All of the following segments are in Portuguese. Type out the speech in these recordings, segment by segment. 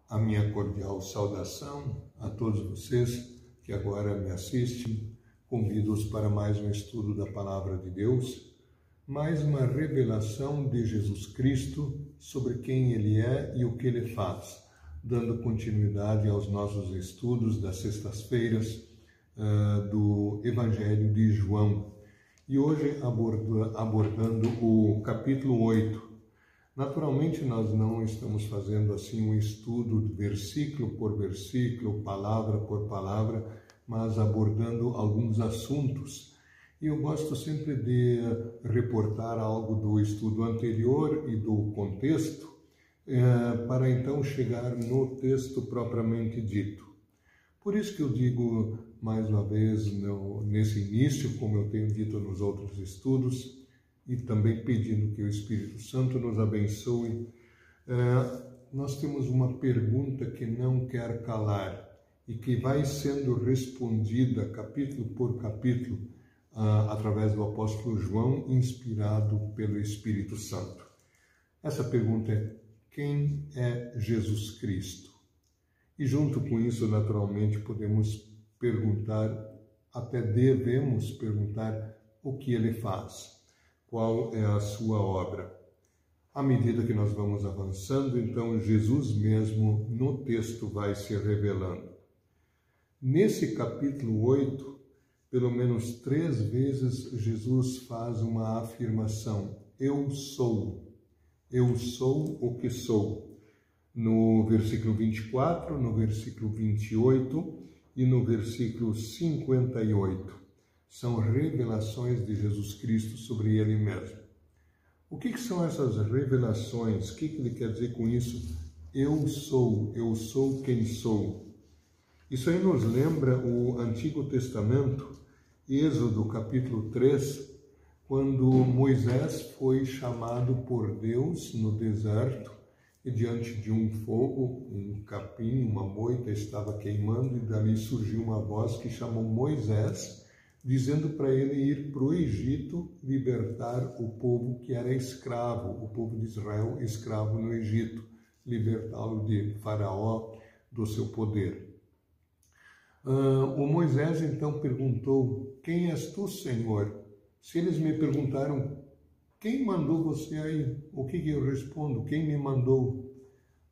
A minha cordial saudação a todos vocês que agora me assistem, convido-os para mais um estudo da Palavra de Deus, mais uma revelação de Jesus Cristo sobre quem Ele é e o que Ele faz, dando continuidade aos nossos estudos das sextas-feiras do Evangelho de João. E hoje abordando o capítulo 8. Naturalmente, nós não estamos fazendo assim um estudo versículo por versículo, palavra por palavra, mas abordando alguns assuntos. E eu gosto sempre de reportar algo do estudo anterior e do contexto, para então chegar no texto propriamente dito. Por isso que eu digo mais uma vez nesse início, como eu tenho dito nos outros estudos, e também pedindo que o Espírito Santo nos abençoe, nós temos uma pergunta que não quer calar e que vai sendo respondida capítulo por capítulo através do apóstolo João, inspirado pelo Espírito Santo. Essa pergunta é: quem é Jesus Cristo? E junto com isso, naturalmente, podemos perguntar, até devemos perguntar, o que ele faz. Qual é a sua obra? À medida que nós vamos avançando, então Jesus mesmo no texto vai se revelando. Nesse capítulo 8, pelo menos 3 vezes Jesus faz uma afirmação: eu sou o que sou. No versículo 24, no versículo 28 e no versículo 58. São revelações de Jesus Cristo sobre Ele mesmo. O que são essas revelações? O que Ele quer dizer com isso? Eu sou quem sou. Isso aí nos lembra o Antigo Testamento, Êxodo capítulo 3, quando Moisés foi chamado por Deus no deserto e diante de um fogo, um capim, uma moita estava queimando e dali surgiu uma voz que chamou Moisés, dizendo para ele ir para o Egito libertar o povo que era escravo, o povo de Israel escravo no Egito, libertá-lo de Faraó, do seu poder. O Moisés então perguntou: quem és tu, Senhor? Se eles me perguntaram: quem mandou você aí? O que eu respondo? Quem me mandou?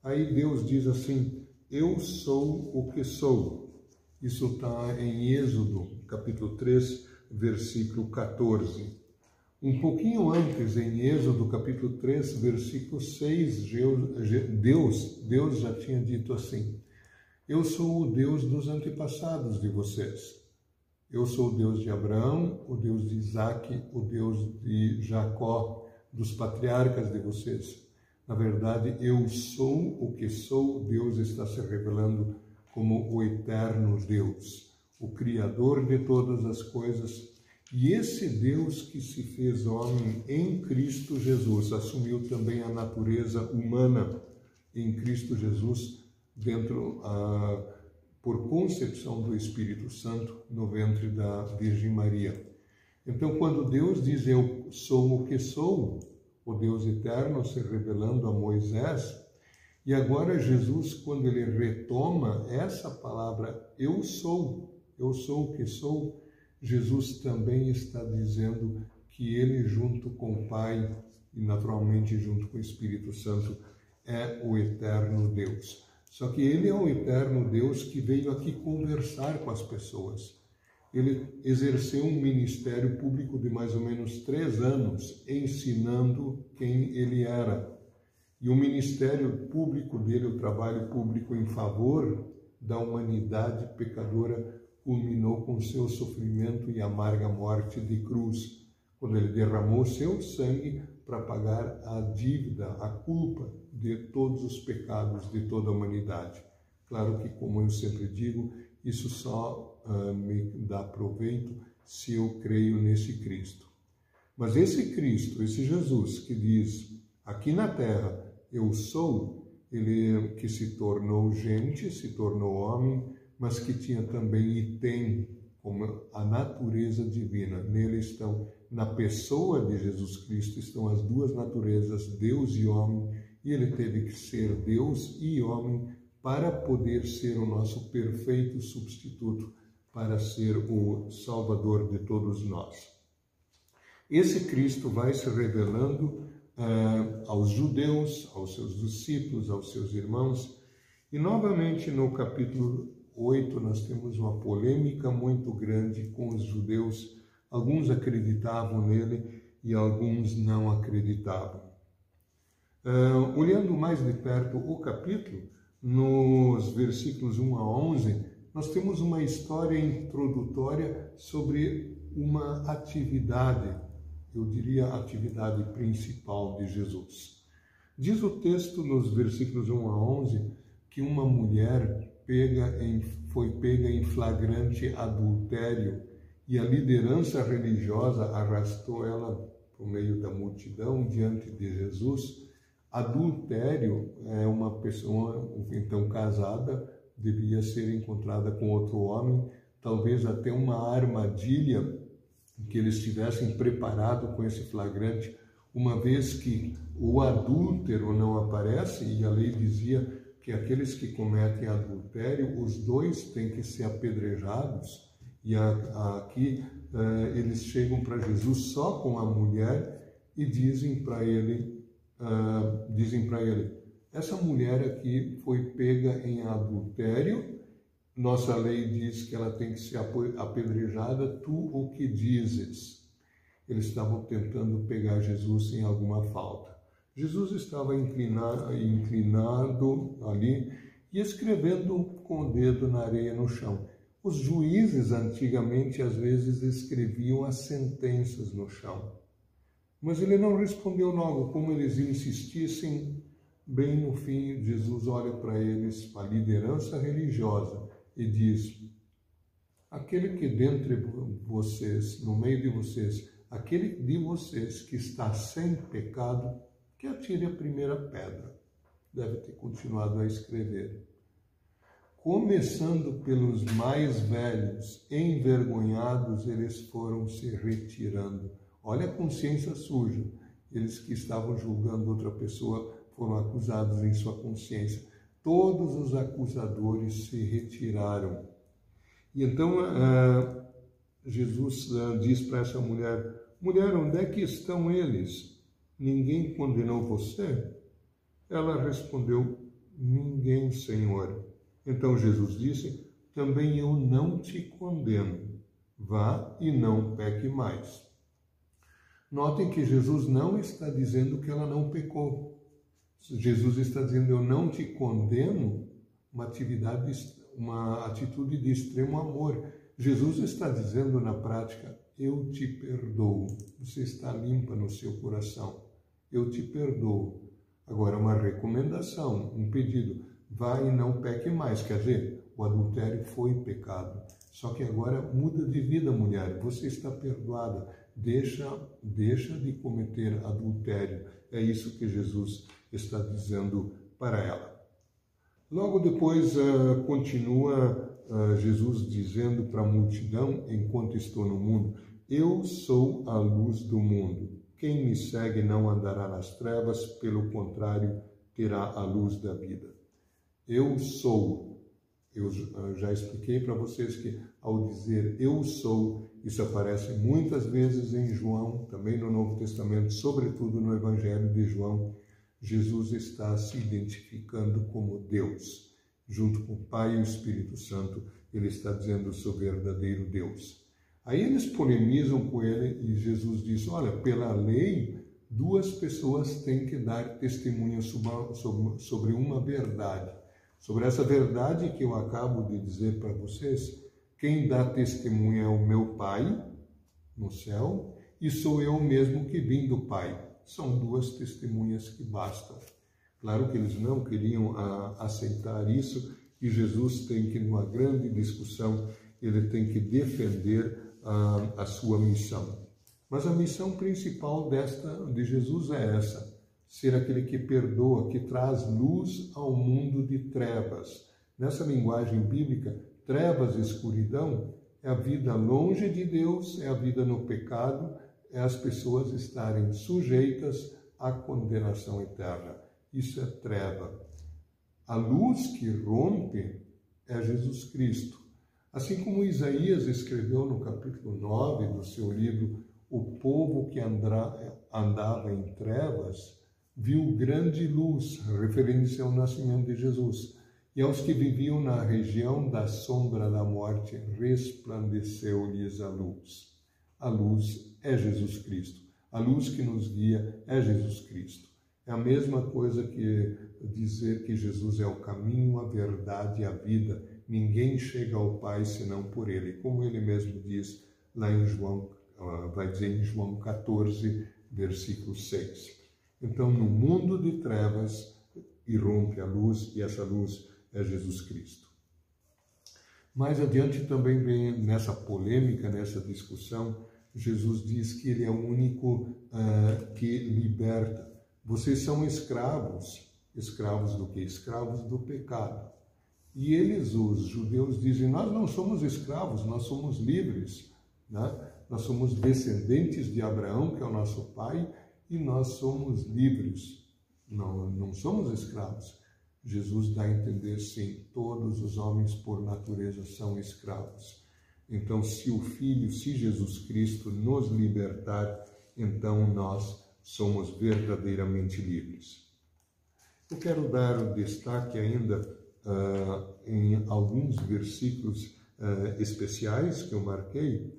Aí Deus diz assim: eu sou o que sou. Isso está em Êxodo, capítulo 3, versículo 14. Um pouquinho antes, em Êxodo, capítulo 3, versículo 6, Deus já tinha dito assim: eu sou o Deus dos antepassados de vocês. Eu sou o Deus de Abraão, o Deus de Isaque, o Deus de Jacó, dos patriarcas de vocês. Na verdade, eu sou o que sou. Deus está se revelando como o eterno Deus, o Criador de todas as coisas. E esse Deus que se fez homem em Cristo Jesus, assumiu também a natureza humana em Cristo Jesus, por concepção do Espírito Santo no ventre da Virgem Maria. Então, quando Deus diz eu sou o que sou, o Deus eterno se revelando a Moisés, e agora Jesus, quando ele retoma essa palavra, eu sou o que sou, Jesus também está dizendo que ele, junto com o Pai e naturalmente junto com o Espírito Santo, é o eterno Deus. Só que ele é o eterno Deus que veio aqui conversar com as pessoas. Ele exerceu um ministério público de mais ou menos 3 anos, ensinando quem ele era. E o ministério público dele, o trabalho público em favor da humanidade pecadora, culminou com seu sofrimento e amarga morte de cruz, quando ele derramou seu sangue para pagar a dívida, a culpa de todos os pecados de toda a humanidade. Claro que, como eu sempre digo, isso só me dá proveito se eu creio nesse Cristo. Mas esse Cristo, esse Jesus que diz aqui na terra, eu sou, ele que se tornou gente, se tornou homem, mas que tinha também e tem como a natureza divina. Nele estão, na pessoa de Jesus Cristo, estão as duas naturezas, Deus e homem, e ele teve que ser Deus e homem para poder ser o nosso perfeito substituto, para ser o Salvador de todos nós. Esse Cristo vai se revelando aos judeus, aos seus discípulos, aos seus irmãos. E novamente no capítulo 8 nós temos uma polêmica muito grande com os judeus. Alguns acreditavam nele e alguns não acreditavam. Olhando mais de perto o capítulo, nos versículos 1 a 11, nós temos uma história introdutória sobre uma atividade, eu diria a atividade principal de Jesus. Diz o texto nos versículos 1 a 11 que uma mulher foi pega em flagrante adultério e a liderança religiosa arrastou ela por meio da multidão diante de Jesus. Adultério é uma pessoa, então casada, devia ser encontrada com outro homem, talvez até uma armadilha que eles tivessem preparado com esse flagrante, uma vez que o adúltero não aparece, e a lei dizia que aqueles que cometem adultério, os dois têm que ser apedrejados, e aqui eles chegam para Jesus só com a mulher e dizem para ele, essa mulher aqui foi pega em adultério, nossa lei diz que ela tem que ser apedrejada, tu o que dizes? Eles estavam tentando pegar Jesus em alguma falta. Jesus estava inclinado ali e escrevendo com o dedo na areia no chão. Os juízes antigamente às vezes escreviam as sentenças no chão. Mas ele não respondeu logo, como eles insistissem. Bem no fim, Jesus olha para eles, a liderança religiosa, e diz: aquele que dentre vocês, no meio de vocês, aquele de vocês que está sem pecado, que atire a primeira pedra. Deve ter continuado a escrever. Começando pelos mais velhos, envergonhados, eles foram se retirando. Olha a consciência suja. Eles que estavam julgando outra pessoa foram acusados em sua consciência. Todos os acusadores se retiraram. E então Jesus diz para essa mulher: mulher, onde é que estão eles? Ninguém condenou você? Ela respondeu: ninguém, Senhor. Então Jesus disse: também eu não te condeno. Vá e não peque mais. Notem que Jesus não está dizendo que ela não pecou. Jesus está dizendo: eu não te condeno, uma atitude de extremo amor. Jesus está dizendo na prática: eu te perdoo. Você está limpa no seu coração. Eu te perdoo. Agora, uma recomendação, um pedido: vá e não peque mais. Quer dizer, o adultério foi pecado. Só que agora muda de vida, mulher. Você está perdoada. Deixa de cometer adultério. É isso que Jesus está dizendo para ela. Logo depois, continua Jesus dizendo para a multidão, enquanto estou no mundo: eu sou a luz do mundo. Quem me segue não andará nas trevas, pelo contrário, terá a luz da vida. Eu sou. Eu já expliquei para vocês que ao dizer eu sou, isso aparece muitas vezes em João, também no Novo Testamento, sobretudo no Evangelho de João. Jesus está se identificando como Deus. Junto com o Pai e o Espírito Santo, ele está dizendo: eu sou verdadeiro Deus. Aí eles polemizam com ele e Jesus diz: olha, pela lei, duas pessoas têm que dar testemunho sobre uma verdade. Sobre essa verdade que eu acabo de dizer para vocês, quem dá testemunho é o meu Pai no céu e sou eu mesmo que vim do Pai. São duas testemunhas que bastam. Claro que eles não queriam aceitar isso e Jesus tem que, numa grande discussão, ele tem que defender a sua missão. Mas a missão principal de Jesus é essa: ser aquele que perdoa, que traz luz ao mundo de trevas. Nessa linguagem bíblica, trevas e escuridão é a vida longe de Deus, é a vida no pecado, é as pessoas estarem sujeitas à condenação eterna. Isso é treva. A luz que rompe é Jesus Cristo. Assim como Isaías escreveu no capítulo 9 do seu livro, o povo que andava em trevas viu grande luz, referência ao nascimento de Jesus. E aos que viviam na região da sombra da morte, resplandeceu-lhes a luz. A luz é Jesus Cristo. A luz que nos guia é Jesus Cristo. É a mesma coisa que dizer que Jesus é o caminho, a verdade e a vida. Ninguém chega ao Pai senão por Ele. Como Ele mesmo diz lá em João, vai dizer em João 14, versículo 6. Então, no mundo de trevas, irrompe a luz, e essa luz é Jesus Cristo. Mais adiante também vem nessa polêmica, nessa discussão, Jesus diz que Ele é o único que liberta. Vocês são escravos. Escravos do quê? Escravos do pecado. E eles, os judeus, dizem, nós não somos escravos, nós somos livres, né? Nós somos descendentes de Abraão, que é o nosso pai, e nós somos livres, não somos escravos. Jesus dá a entender, sim, todos os homens por natureza são escravos. Então, se o Filho, se Jesus Cristo nos libertar, então nós somos verdadeiramente livres. Eu quero dar o destaque ainda em alguns versículos especiais que eu marquei.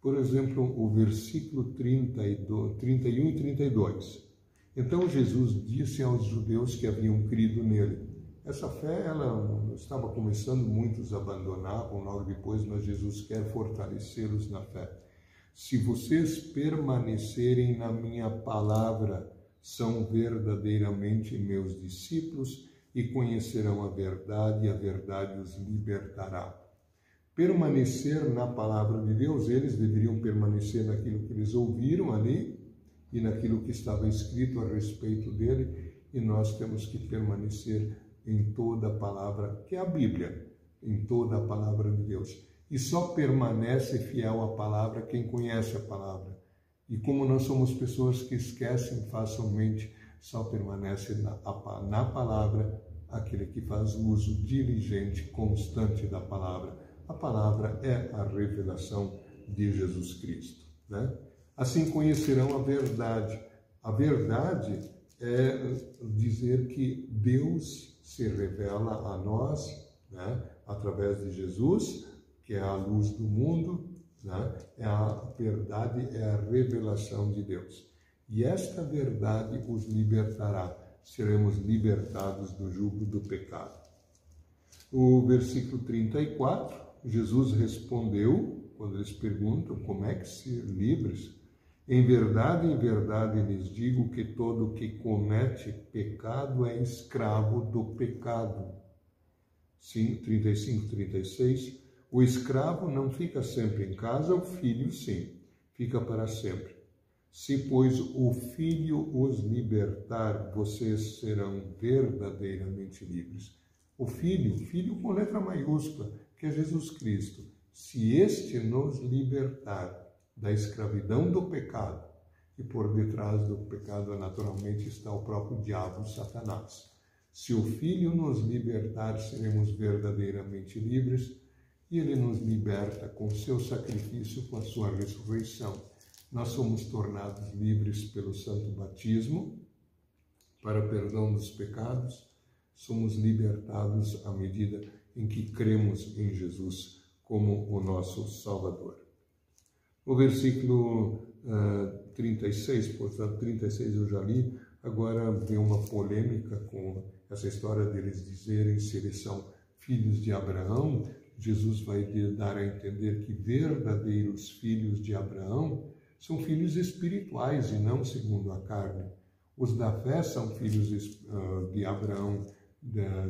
Por exemplo, o versículo 31 e 32. Então Jesus disse aos judeus que haviam crido nele. Essa fé, ela estava começando, muitos abandonavam logo depois, mas Jesus quer fortalecê-los na fé. Se vocês permanecerem na minha palavra, são verdadeiramente meus discípulos e conhecerão a verdade, e a verdade os libertará. Permanecer na palavra de Deus, eles deveriam permanecer naquilo que eles ouviram ali e naquilo que estava escrito a respeito dele, e nós temos que permanecer em toda a palavra, que é a Bíblia, em toda a palavra de Deus. E só permanece fiel à palavra quem conhece a palavra. E como nós somos pessoas que esquecem facilmente, só permanece na palavra aquele que faz uso diligente, constante da palavra. A palavra é a revelação de Jesus Cristo, né? Assim conhecerão a verdade. A verdade é dizer que Deus se revela a nós, né, através de Jesus, que é a luz do mundo, né? É a verdade, é a revelação de Deus. E esta verdade os libertará. Seremos libertados do jugo do pecado. O versículo 34, Jesus respondeu, quando eles perguntam como é que ser livres, em verdade, lhes digo que todo que comete pecado é escravo do pecado. Sim, 35, 36. O escravo não fica sempre em casa, o filho sim, fica para sempre. Se, pois, o Filho os libertar, vocês serão verdadeiramente livres. O Filho com letra maiúscula, que é Jesus Cristo. Se este nos libertar da escravidão do pecado, e por detrás do pecado naturalmente está o próprio diabo, Satanás. Se o Filho nos libertar, seremos verdadeiramente livres, e ele nos liberta com o seu sacrifício, com a sua ressurreição. Nós somos tornados livres pelo santo batismo, para perdão dos pecados. Somos libertados à medida em que cremos em Jesus como o nosso Salvador. O versículo 36, portanto, 36 eu já li, agora vem uma polêmica com essa história deles dizerem se eles são filhos de Abraão. Jesus vai dar a entender que verdadeiros filhos de Abraão são filhos espirituais e não segundo a carne. Os da fé são filhos de Abraão,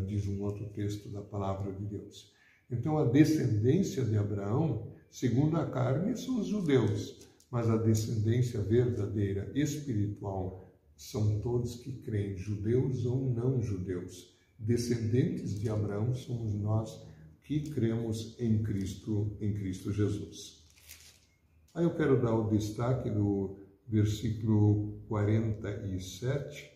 diz um outro texto da palavra de Deus. Então, a descendência de Abraão, segundo a carne, são os judeus, mas a descendência verdadeira, espiritual, são todos que creem, judeus ou não judeus. Descendentes de Abraão somos nós que cremos em Cristo Jesus. Aí eu quero dar o destaque do versículo 47,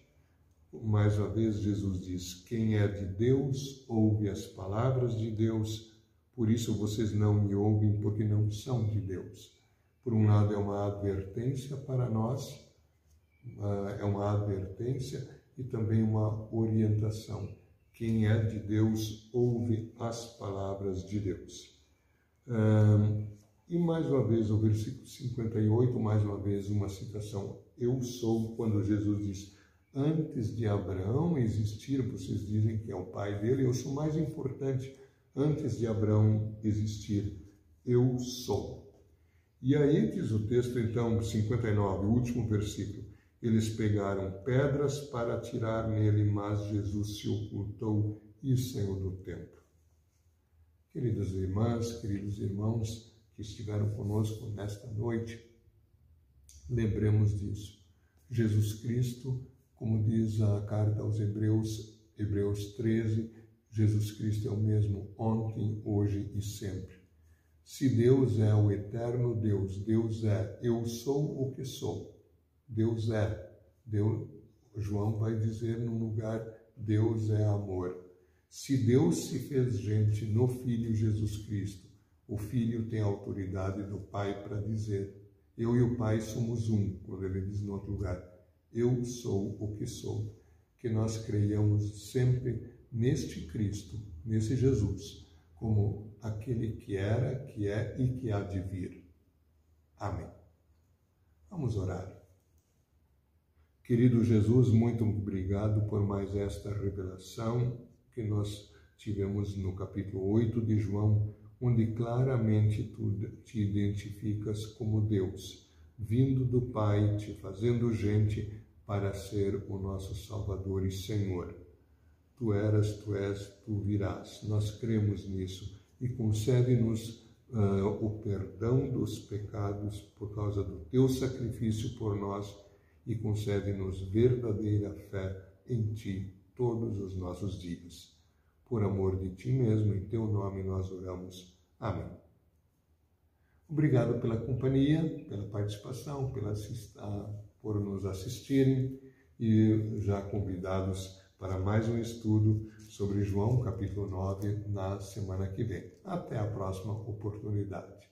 Mais uma vez, Jesus diz: quem é de Deus ouve as palavras de Deus, por isso vocês não me ouvem, porque não são de Deus. Por um lado, é uma advertência para nós, é uma advertência e também uma orientação. Quem é de Deus ouve as palavras de Deus. E mais uma vez, o versículo 58, mais uma vez uma citação: eu sou, quando Jesus diz: antes de Abraão existir, vocês dizem que é o pai dele, eu sou mais importante. Antes de Abraão existir, eu sou. E aí diz o texto, então, 59, o último versículo: eles pegaram pedras para atirar nele, mas Jesus se ocultou e saiu do templo. Queridas irmãs, queridos irmãos que estiveram conosco nesta noite, lembremos disso. Jesus Cristo, como diz a carta aos Hebreus, Hebreus 13, Jesus Cristo é o mesmo ontem, hoje e sempre. Se Deus é o eterno Deus, Deus é eu sou o que sou. Deus é. João vai dizer num lugar: Deus é amor. Se Deus se fez gente no Filho Jesus Cristo, o Filho tem a autoridade do Pai para dizer: eu e o Pai somos um. Quando ele diz no outro lugar: eu sou o que sou. Que nós creiamos sempre neste Cristo, nesse Jesus, como aquele que era, que é e que há de vir. Amém. Vamos orar. Querido Jesus, muito obrigado por mais esta revelação que nós tivemos no capítulo 8 de João, onde claramente tu te identificas como Deus, vindo do Pai, te fazendo gente para ser o nosso Salvador e Senhor. Tu eras, tu és, tu virás. Nós cremos nisso e concede-nos o perdão dos pecados por causa do teu sacrifício por nós e concede-nos verdadeira fé em ti todos os nossos dias. Por amor de ti mesmo, em teu nome nós oramos. Amém. Obrigado pela companhia, pela participação, por nos assistirem e já convidados para mais um estudo sobre João, capítulo 9, na semana que vem. Até a próxima oportunidade.